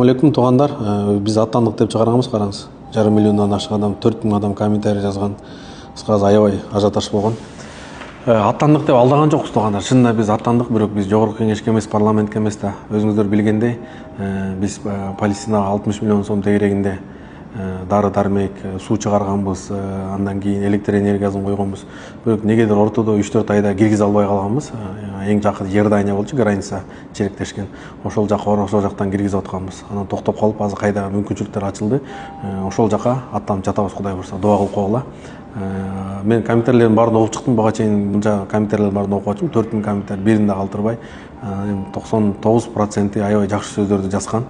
Алейкум туугандар, биз аттандык деп чыгарганбыз, караңыз. 5,5 миллиондон ашык адам, 4,000 адам комментарий жазган. Кыскасы аябай ажиотаж болгон. Аттандык деп алдаган жокпуз туугандар. Чынында биз аттандык, бирок биз жогорку кеңешке эмес, парламентке эмес да. Өзүңүздөр билгендей, биз Палестинага 60 миллион сом тегерегинде дары дармек, суу чыгарганбыз, андан кийин электр энергиясын койгонбуз. Бирок негедир ортодо 3-4 айда киргизе албай калганбыз. Эң жакын Иордания болчу, граница черектешкен. Ошол жакка ошол жактан киргизип атканбыз. Анан токтоп калып, азыр кайда мүмкүнчүлүктөр ачылды. Ошол жакка аттанып жатабыз, Кудай буйрса, дуа кылып койгула. Мен комментарийлердин баарын окуп чыктым. Буга чейин мынча комментарийлердин баарын окуп атчым. 4000 комментарий, бирин да калтырбай. 99% аябай жакшы сөздөрдү жазган.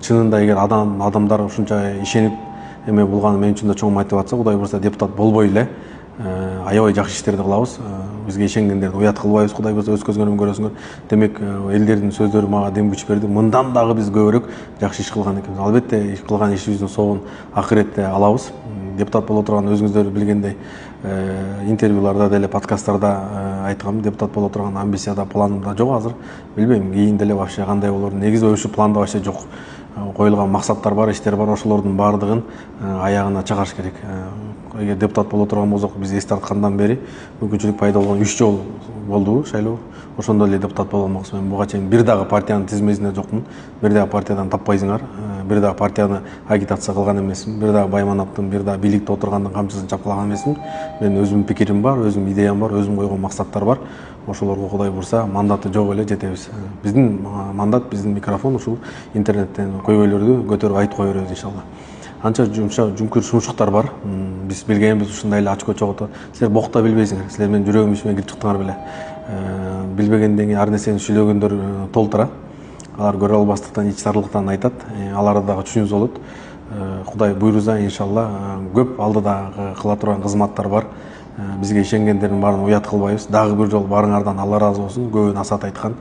Чынында эгер адамдар ушунча ишенип эме болгону мен үчүн да чоң мотивация. Кудай буйрса депутат болбой эле аябай жакшы иштерди кылабыз. Бизге ишенгендерди уят кылбайбыз. Кудай буйрса өз көзгөнүн көрөсүңөр. Демек элдердин сөздөрү мага дем күч берди. Мындан дагы биз көбүрөөк жакшы иш кылган экенбиз. Албетте кылган ишибиздин соогун акыретте алабыз. Депутат боло турган өзүңүздөр билгендей интервьюларда деле подкасттарда айткам, депутат боло турган амбицияда, планымда жок азыр. Билбейм, кийин деле вообще кандай болор. Негизи ошо планда вообще жок. Коюлган максаттар бар, иштер бар, ошолордун баардыгын аягына чыгарыш керек. Эгер депутат боло турган болсок, биз эс тарткандан бери мүмкүнчүлүк пайда болгон 3 жол болду шайлоо. Ошондо эле депутат боло алмакчы. Мен буга чейин бир дагы партиянын тизмесинде жокмун. Бир дагы партиядан таппайсыңар. Бир дагы партияны агитация кылган эмесмин. Бир дагы Баймановдун бир дагы бийликте отургандын камчысын чапкылаган эмесмин. Мен өзүмдүн пикирим бар, өзүмдүн идеям бар, өзүм койгон максаттар бар. Ошолорго Кудай буйрса мандаты жок эле жетебиз. Биздин мандат, биздин микрофон ушул интернеттен көйгөйлөрдү көтөрүп айтып кое беребиз иншалла. Анча жүмкүр шумшуктар бар. Биз билгенбиз ушундай эле ачко чогото. Силер бокта билбейсиңер. Силер менин жүрөгүмдүн ичине кирип чыктыңар беле. Билбегенден кийин ар нерсени сүйлөгөндөр толтура. Алар көрө албастыктан, ичтарлыктан айтат. Аларды дагы түшүнүп болот. Кудай буйруза иншалла көп алдыда кыла турган кызматтар бар. Бизге ишенгендердин баарын уят кылбайбыз. Дагы бир жолу баарыңардан Алла ыраазы болсун. Көбү насаат айткан.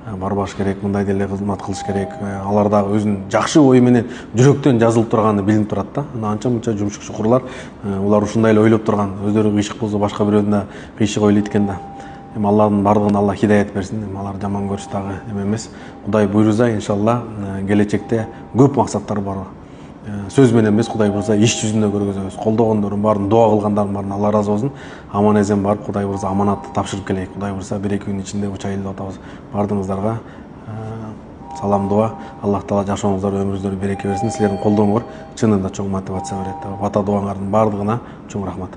Барбаш керек, мындай деле кызмат кылыш керек. Алар дагы өзүнүн жакшы ою менен жүрөктөн жазылып турганы билинип турат да. Анча мынча жумшук чукурлар, улар ушундай эле ойлоп турган. Өздөрү кыйшык болсо башка бирөөнүн да кыйшык ойлойт экен да. Алардын бардыгына Алла хидаят берсин. Алар жаман көрүш дагы эме эмес. Кудай буйруза иншалла келечекте көп максаттар бар. Сөз менен эмес, Кудай буйрса иш жүзүндө көргөзөбүз. Колдогондордун баарын, дуа кылгандардын баарын Алла ыраазы болсун. Аман эзен барып, Кудай буйрса аманатты тапшырып келейик. Кудай буйрса 1-2 күн ичинде уч айылда атабыз. Бардыгыңыздарга салам дуа. Аллах Таала жашооңуздар, өмүрүңүздөргө береке берсин. Силердин колдооңор чынында чоң мотивация берет. Бата дуаңардын бардыгына чоң рахмат.